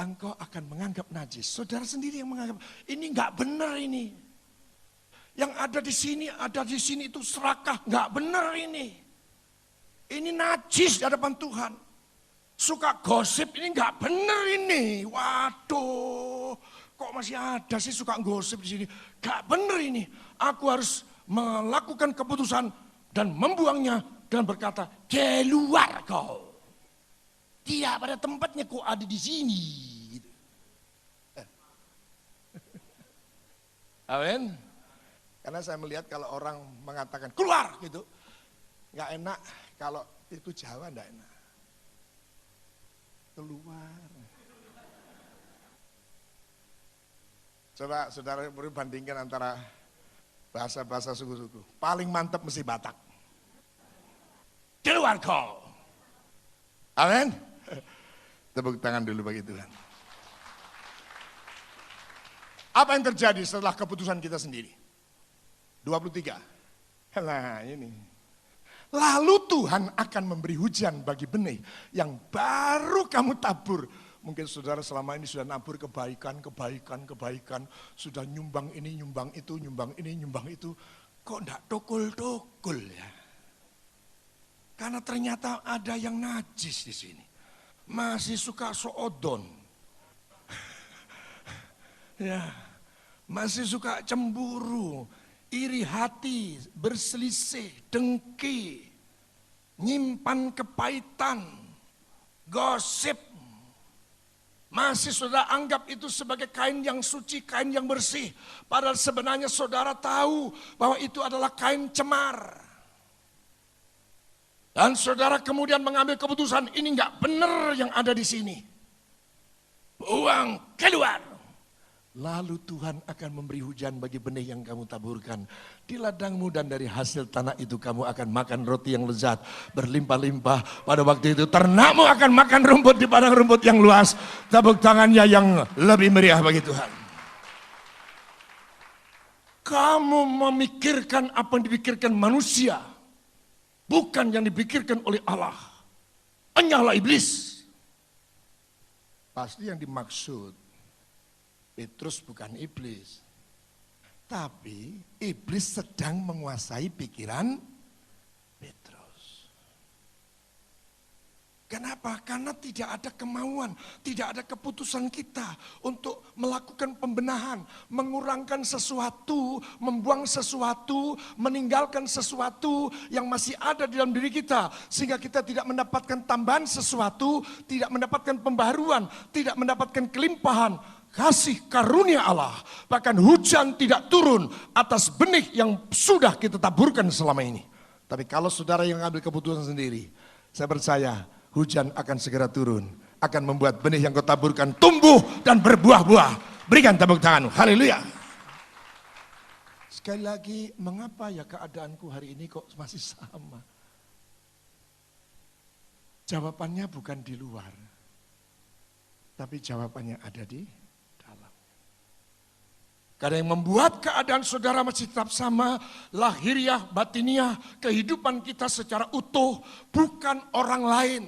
Engkau akan menganggap najis. Saudara sendiri yang menganggap ini enggak benar ini. Yang ada di sini itu serakah, enggak benar ini. Ini najis di hadapan Tuhan. Suka gosip ini nggak bener ini. Waduh, kok masih ada sih suka gosip di sini? Nggak bener ini. Aku harus melakukan keputusan dan membuangnya dan berkata, keluar kau. Tidak pada tempatnya kok ada di sini. Gitu. Amin. Karena saya melihat kalau orang mengatakan keluar gitu, nggak enak. Kalau itu Jawa nggak enak. Keluar. Coba saudara bandingkan antara bahasa-bahasa suku-suku. Paling mantap mesti Batak. Keluar kau. Amin. Tepuk tangan dulu bagi Tuhan. Apa yang terjadi setelah keputusan kita sendiri? 23. Nah ini. Lalu Tuhan akan memberi hujan bagi benih yang baru kamu tabur. Mungkin saudara selama ini sudah nabur kebaikan, sudah nyumbang ini, nyumbang itu, nyumbang ini, nyumbang itu. Kok enggak tokul-tokul ya? Karena ternyata ada yang najis di sini. Masih suka soodon. Ya, masih suka cemburu, iri hati, berselisih, dengki, nyimpan kepahitan, gosip. Masih saudara anggap itu sebagai kain yang suci, kain yang bersih. Padahal sebenarnya saudara tahu bahwa itu adalah kain cemar. Dan saudara kemudian mengambil keputusan, ini enggak benar yang ada di sini. Buang keluar. Lalu Tuhan akan memberi hujan bagi benih yang kamu taburkan di ladangmu, dan dari hasil tanah itu kamu akan makan roti yang lezat berlimpah-limpah. Pada waktu itu ternakmu akan makan rumput di padang rumput yang luas. Tepuk tangannya yang lebih meriah bagi Tuhan. Kamu memikirkan apa yang dipikirkan manusia, bukan yang dipikirkan oleh Allah. Hanyalah iblis. Pasti yang dimaksud Petrus bukan iblis. Tapi iblis sedang menguasai pikiran Petrus. Kenapa? Karena tidak ada kemauan, tidak ada keputusan kita untuk melakukan pembenahan, mengurangkan sesuatu, membuang sesuatu, meninggalkan sesuatu yang masih ada di dalam diri kita. Sehingga kita tidak mendapatkan tambahan sesuatu, tidak mendapatkan pembaharuan, tidak mendapatkan kelimpahan kasih karunia Allah. Bahkan hujan tidak turun atas benih yang sudah kita taburkan selama ini. Tapi kalau saudara yang ambil keputusan sendiri, saya percaya hujan akan segera turun, akan membuat benih yang kau taburkan tumbuh dan berbuah-buah. Berikan tepuk tangan. Haleluya. Sekali lagi, mengapa ya keadaanku hari ini kok masih sama? Jawabannya bukan di luar, tapi jawabannya ada di dalam. Karena yang membuat keadaan saudara masih tetap sama, lahiriah, batiniah, kehidupan kita secara utuh, bukan orang lain.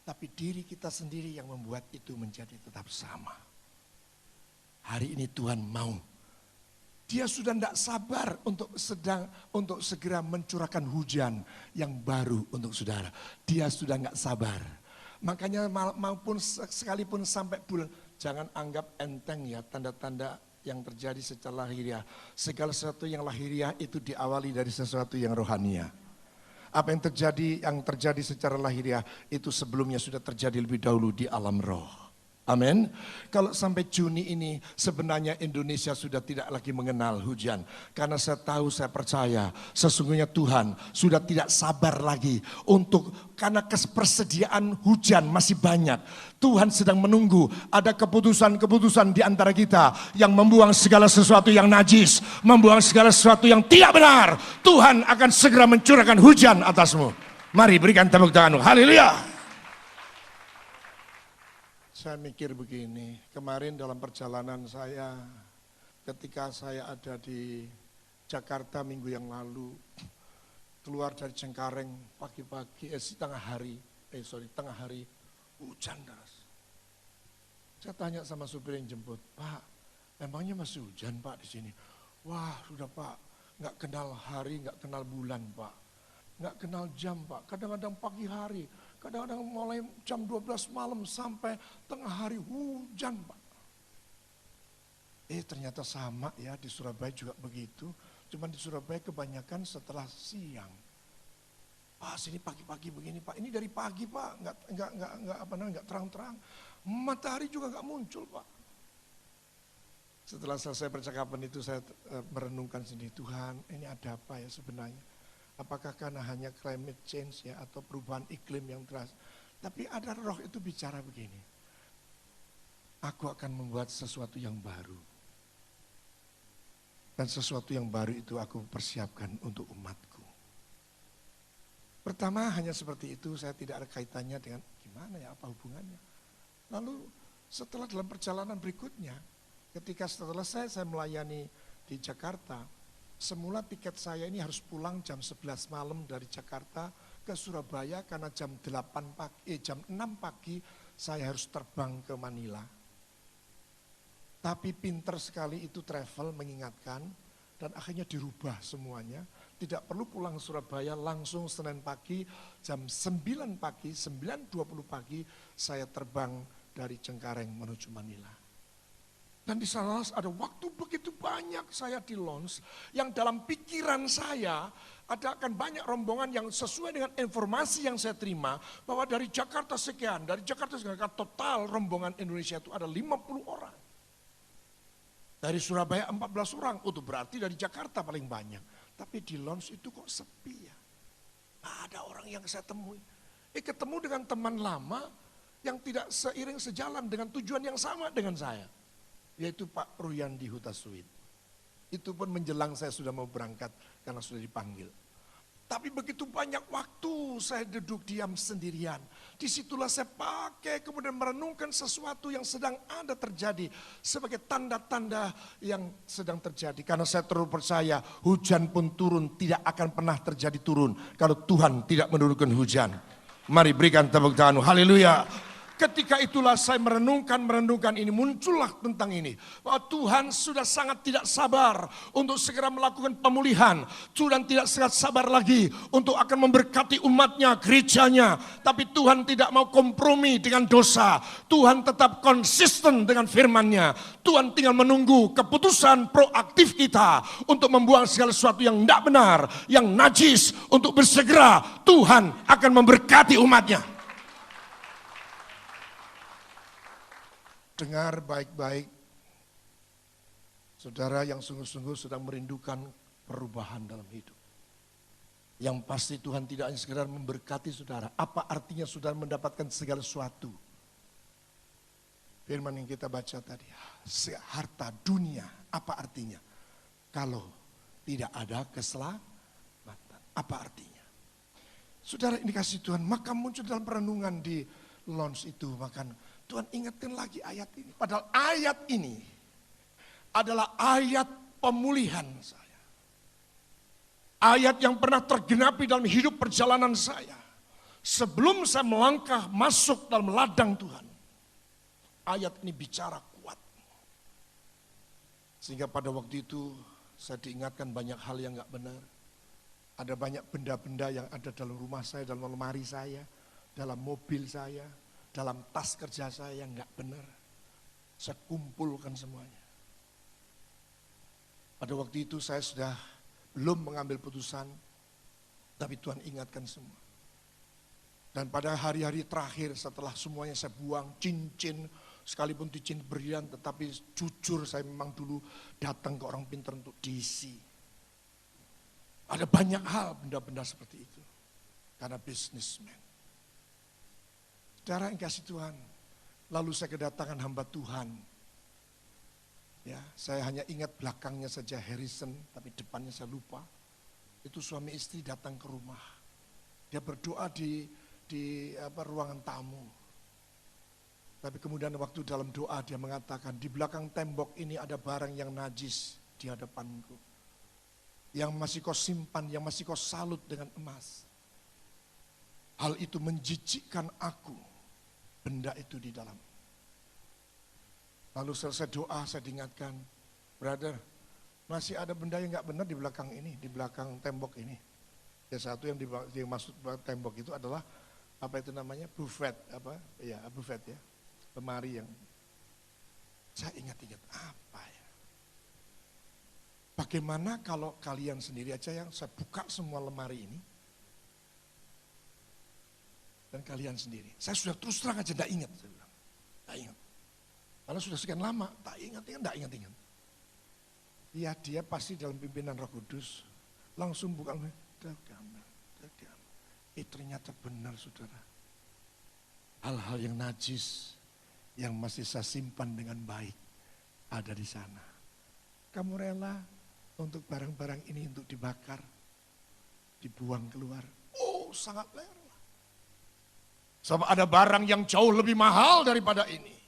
Tapi diri kita sendiri yang membuat itu menjadi tetap sama. Hari ini Tuhan mau. Dia sudah tidak sabar untuk segera mencurahkan hujan yang baru untuk saudara. Dia sudah nggak sabar. Makanya maupun sekalipun sampai bulan, jangan anggap enteng ya tanda-tanda yang terjadi secara lahiriah. Segala sesuatu yang lahiriah itu diawali dari sesuatu yang rohania. Apa yang terjadi secara lahiriah itu sebelumnya sudah terjadi lebih dahulu di alam roh. Amin. Kalau sampai Juni ini sebenarnya Indonesia sudah tidak lagi mengenal hujan. Karena saya tahu, saya percaya sesungguhnya Tuhan sudah tidak sabar lagi karena persediaan hujan masih banyak. Tuhan sedang menunggu ada keputusan-keputusan di antara kita yang membuang segala sesuatu yang najis, membuang segala sesuatu yang tidak benar. Tuhan akan segera mencurahkan hujan atasmu. Mari berikan tepuk tangan. Haleluya. Saya mikir begini, kemarin dalam perjalanan saya, ketika saya ada di Jakarta minggu yang lalu, keluar dari Cengkareng pagi-pagi, tengah hari, hujan deras. Saya tanya sama supir yang jemput, Pak, emangnya masih hujan Pak di sini? Wah sudah Pak, nggak kenal hari, nggak kenal bulan Pak, nggak kenal jam Pak, kadang-kadang pagi hari, Kadang-kadang mulai jam 12 malam sampai tengah hari hujan, Pak. Ternyata sama ya, di Surabaya juga begitu. Cuman di Surabaya kebanyakan setelah siang. Pak, sini pagi-pagi begini, Pak. Ini dari pagi, Pak. Enggak terang-terang. Matahari juga enggak muncul, Pak. Setelah selesai percakapan itu saya merenungkan sendiri, Tuhan, ini ada apa ya sebenarnya? Apakah karena hanya climate change ya atau perubahan iklim yang terasa? Tapi ada roh itu bicara begini. Aku akan membuat sesuatu yang baru. Dan sesuatu yang baru itu aku persiapkan untuk umatku. Pertama hanya seperti itu, saya tidak ada kaitannya dengan gimana ya, apa hubungannya. Lalu setelah dalam perjalanan berikutnya, ketika setelah saya melayani di Jakarta, semula tiket saya ini harus pulang jam 11 malam dari Jakarta ke Surabaya karena jam 6 pagi saya harus terbang ke Manila. Tapi pinter sekali itu travel mengingatkan dan akhirnya dirubah semuanya. Tidak perlu pulang Surabaya, langsung Senin pagi jam 9 pagi, 9.20 pagi saya terbang dari Cengkareng menuju Manila. Dan di sana ada waktu begitu banyak saya di launch yang dalam pikiran saya ada akan banyak rombongan yang sesuai dengan informasi yang saya terima bahwa dari Jakarta sekian, total rombongan Indonesia itu ada 50 orang. Dari Surabaya 14 orang, itu berarti dari Jakarta paling banyak. Tapi di launch itu kok sepi ya. Nggak ada orang yang saya temui. Ketemu dengan teman lama yang tidak seiring sejalan dengan tujuan yang sama dengan saya. Yaitu Pak Ruyandi Hutasweet. Itu pun menjelang saya sudah mau berangkat karena sudah dipanggil. Tapi begitu banyak waktu saya duduk diam sendirian. Disitulah saya pakai kemudian merenungkan sesuatu yang sedang ada terjadi. Sebagai tanda-tanda yang sedang terjadi. Karena saya terus percaya hujan pun turun tidak akan pernah terjadi turun. Kalau Tuhan tidak menurunkan hujan. Mari berikan tepuk tangan. Haleluya. Ketika itulah saya merenungkan ini, muncullah tentang ini. Bahwa Tuhan sudah sangat tidak sabar untuk segera melakukan pemulihan. Tuhan tidak sangat sabar lagi untuk akan memberkati umatnya, gerejanya. Tapi Tuhan tidak mau kompromi dengan dosa. Tuhan tetap konsisten dengan firman-Nya. Tuhan tinggal menunggu keputusan proaktif kita untuk membuang segala sesuatu yang tidak benar, yang najis. Untuk bersegera Tuhan akan memberkati umatnya. Dengar baik-baik, saudara yang sungguh-sungguh sedang merindukan perubahan dalam hidup. Yang pasti Tuhan tidak hanya sekedar memberkati saudara. Apa artinya saudara mendapatkan segala sesuatu? Firman yang kita baca tadi, harta dunia, apa artinya? Kalau tidak ada keselamatan, apa artinya? Saudara ini kasih Tuhan, maka muncul dalam perenungan di launch itu, maka Tuhan ingatkan lagi ayat ini. Padahal ayat ini adalah ayat pemulihan saya. Ayat yang pernah tergenapi dalam hidup perjalanan saya. Sebelum saya melangkah masuk dalam ladang Tuhan. Ayat ini bicara kuat. Sehingga pada waktu itu saya diingatkan banyak hal yang gak benar. Ada banyak benda-benda yang ada dalam rumah saya, dalam lemari saya, dalam mobil saya, dalam tas kerja saya yang enggak benar. Saya kumpulkan semuanya. Pada waktu itu saya sudah belum mengambil putusan, tapi Tuhan ingatkan semua. Dan pada hari-hari terakhir setelah semuanya saya buang, cincin, sekalipun cincin berlian, tetapi jujur saya memang dulu datang ke orang pintar untuk diisi. Ada banyak hal benda-benda seperti itu. Karena bisnismen. Saudara yang kasih Tuhan, lalu saya kedatangan hamba Tuhan. Ya, saya hanya ingat belakangnya saja Harrison, tapi depannya saya lupa. Itu suami istri datang ke rumah. Dia berdoa di ruangan tamu. Tapi kemudian waktu dalam doa dia mengatakan, di belakang tembok ini ada barang yang najis di hadapanku. Yang masih kau simpan, yang masih kau salut dengan emas. Hal itu menjijikkan aku. Benda itu di dalam. Lalu selesai doa saya diingatkan, brother, masih ada benda yang gak benar di belakang ini, di belakang tembok ini. Ya satu yang dimaksud tembok itu adalah apa itu namanya, buffet, buffet ya, lemari yang saya ingat-ingat apa ya. Bagaimana kalau kalian sendiri aja yang saya buka semua lemari ini, dan kalian sendiri, saya sudah terus terang aja tidak ingat, saya bilang, tidak ingat, karena sudah sekian lama, tak ingat. Ya dia pasti dalam pimpinan Roh Kudus, langsung buka, ternyata benar saudara, hal-hal yang najis, yang masih saya simpan dengan baik, ada di sana. Kamu rela untuk barang-barang ini untuk dibakar, dibuang keluar? Oh, sangat rela. Sebab ada barang yang jauh lebih mahal daripada ini,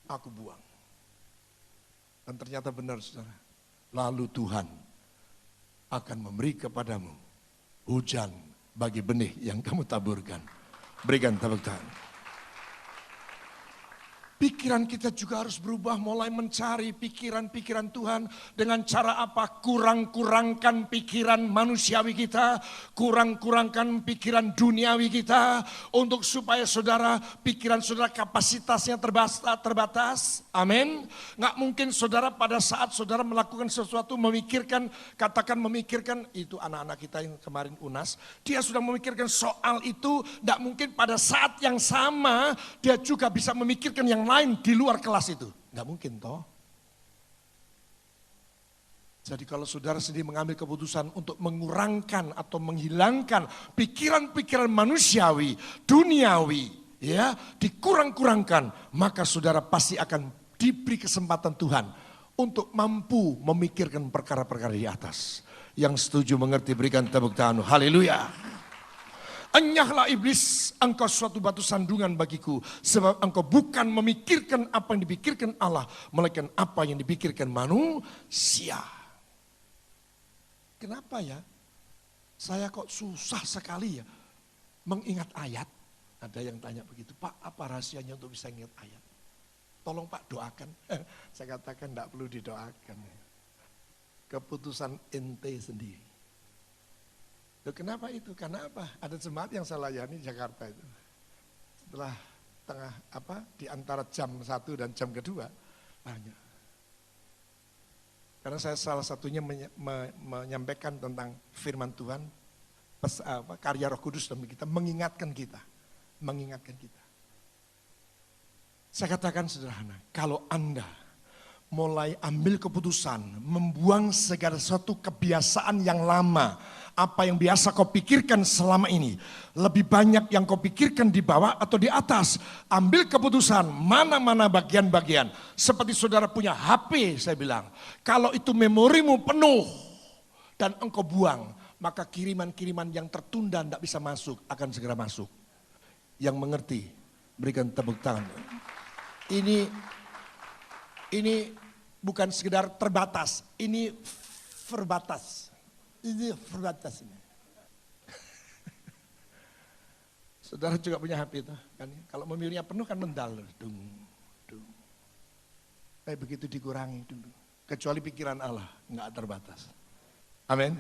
aku buang. Dan ternyata benar saudara, lalu Tuhan akan memberi kepadamu hujan bagi benih yang kamu taburkan. Berikan tepuk tangan. Pikiran kita juga harus berubah, mulai mencari pikiran-pikiran Tuhan. Dengan cara apa? Kurang-kurangkan pikiran manusiawi kita, kurang-kurangkan pikiran duniawi kita, untuk supaya saudara, pikiran saudara kapasitasnya terbatas. Amin. Nggak mungkin saudara pada saat saudara melakukan sesuatu memikirkan, itu anak-anak kita yang kemarin UNAS, dia sudah memikirkan soal itu, nggak mungkin pada saat yang sama dia juga bisa memikirkan yang lain di luar kelas itu. Nggak mungkin toh. Jadi kalau saudara sendiri mengambil keputusan untuk mengurangkan atau menghilangkan pikiran-pikiran manusiawi, duniawi, ya, dikurang-kurangkan, maka saudara pasti akan diberi kesempatan Tuhan untuk mampu memikirkan perkara-perkara di atas. Yang setuju mengerti berikan tepuk tangan. Haleluya. Enyahlah iblis, engkau suatu batu sandungan bagiku, sebab engkau bukan memikirkan apa yang dipikirkan Allah, melainkan apa yang dipikirkan manusia. Kenapa ya? Saya kok susah sekali ya mengingat ayat. Ada yang tanya begitu, Pak, apa rahasianya untuk bisa ingat ayat? Tolong Pak doakan. Saya katakan tidak perlu didoakan. Keputusan ente sendiri. Loh, kenapa itu? Karena apa? Ada jemaat yang saya layani di Jakarta itu. Setelah di antara jam 1 dan jam kedua, banyak. Karena saya salah satunya menyampaikan tentang firman Tuhan, karya Roh Kudus dalam kita, mengingatkan kita. Saya katakan sederhana, kalau Anda mulai ambil keputusan, membuang segala sesuatu kebiasaan yang lama, apa yang biasa kau pikirkan selama ini, lebih banyak yang kau pikirkan di bawah atau di atas. Ambil keputusan mana-mana bagian-bagian. Seperti saudara punya HP, saya bilang, kalau itu memorimu penuh dan engkau buang, maka kiriman-kiriman yang tertunda tidak bisa masuk, akan segera masuk. Yang mengerti, berikan tepuk tangan. Ini bukan sekedar terbatas, ini verbatas. Ini verbatas ini. Saudara juga punya HP itu kan? Kalau memorinya penuh kan mendal, dung. Begitu dikurangi dulu. Kecuali pikiran Allah nggak terbatas. Amin.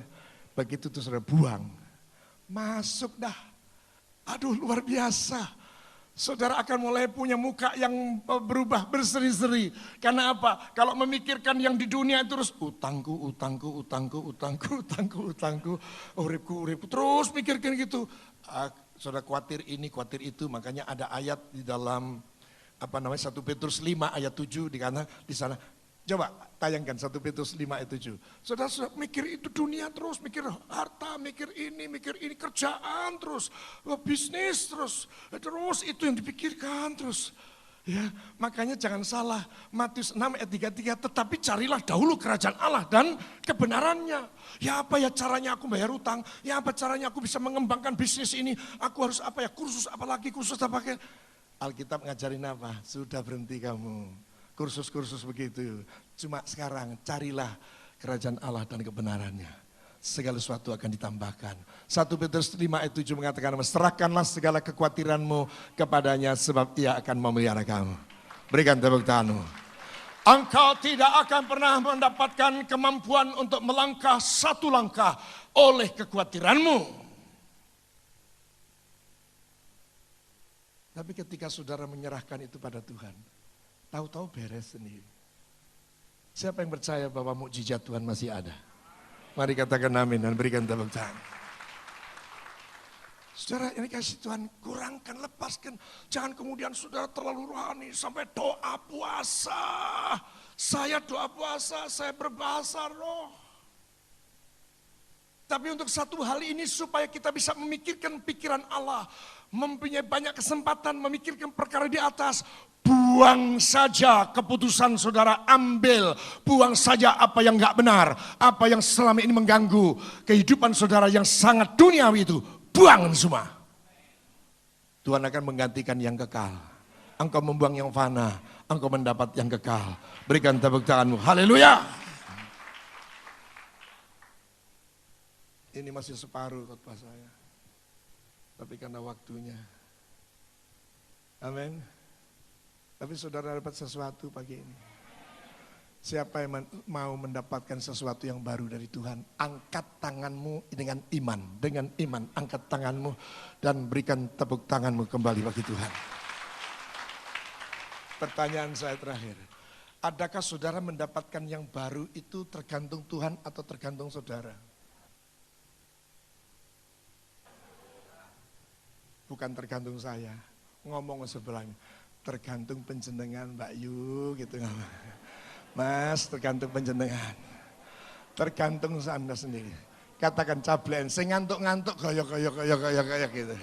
Begitu tuh saudara buang, masuk dah. Aduh luar biasa. Saudara akan mulai punya muka yang berubah berseri-seri. Karena apa? Kalau memikirkan yang di dunia terus utangku, uripku, terus mikirkan gitu. Saudara khawatir ini, khawatir itu, makanya ada ayat di dalam 1 Petrus 5 ayat 7 di sana. Coba tayangkan 1 Petrus 5 ayat 7. Saudara mikir itu dunia terus, mikir harta, mikir ini, kerjaan terus, bisnis terus itu yang dipikirkan terus. Ya, makanya jangan salah, Matius 6 ayat 33, tetapi carilah dahulu kerajaan Allah dan kebenarannya. Ya apa ya caranya aku bayar utang, ya apa caranya aku bisa mengembangkan bisnis ini, aku harus kursus apa. Alkitab ngajarin apa? Sudah berhenti kamu. Kursus-kursus begitu. Cuma sekarang carilah kerajaan Allah dan kebenarannya. Segala sesuatu akan ditambahkan. 1 Petrus 5 ayat 7 mengatakan, serahkanlah segala kekhawatiranmu kepadanya sebab ia akan memelihara kamu. Berikan tepuk tanganmu. Engkau tidak akan pernah mendapatkan kemampuan untuk melangkah satu langkah oleh kekhawatiranmu. Tapi ketika saudara menyerahkan itu pada Tuhan, tahu-tahu beres sendiri. Siapa yang percaya bahwa mukjizat Tuhan masih ada? Mari katakan amin dan berikan tepuk tangan. Saudara, ini kasih Tuhan, kurangkan, lepaskan. Jangan kemudian saudara terlalu rohani sampai doa puasa. Saya doa puasa, saya berbahasa roh. Tapi untuk satu hal ini supaya kita bisa memikirkan pikiran Allah, mempunyai banyak kesempatan memikirkan perkara di atas, buang saja keputusan saudara, ambil, buang saja apa yang enggak benar, apa yang selama ini mengganggu kehidupan saudara yang sangat duniawi itu, buang semua. Tuhan akan menggantikan yang kekal. Engkau membuang yang fana, engkau mendapat yang kekal. Berikan tepuk tanganmu, haleluya. Ini masih separuh khotbah saya. Tapi karena waktunya. Amin. Tapi saudara dapat sesuatu pagi ini. Siapa yang mau mendapatkan sesuatu yang baru dari Tuhan, angkat tanganmu dengan iman. Dengan iman, angkat tanganmu dan berikan tepuk tanganmu kembali bagi Tuhan. Pertanyaan saya terakhir. Adakah saudara mendapatkan yang baru itu tergantung Tuhan atau tergantung saudara? Bukan tergantung saya, ngomong sebelahnya, tergantung penjenengan Mbak Yu gitu. Mas, tergantung penjenengan, tergantung Anda sendiri. Katakan cablen, saya ngantuk-ngantuk, goyok gitu.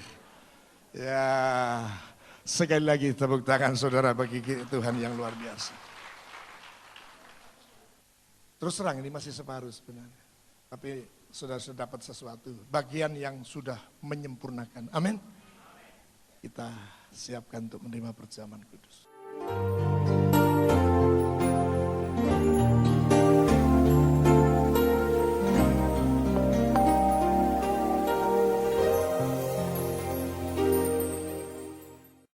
Ya, sekali lagi tepuk tangan saudara bagi Tuhan yang luar biasa. Terus terang ini masih separuh sebenarnya, tapi sudah dapat sesuatu, bagian yang sudah menyempurnakan. Amin. Kita siapkan untuk menerima perjamuan kudus.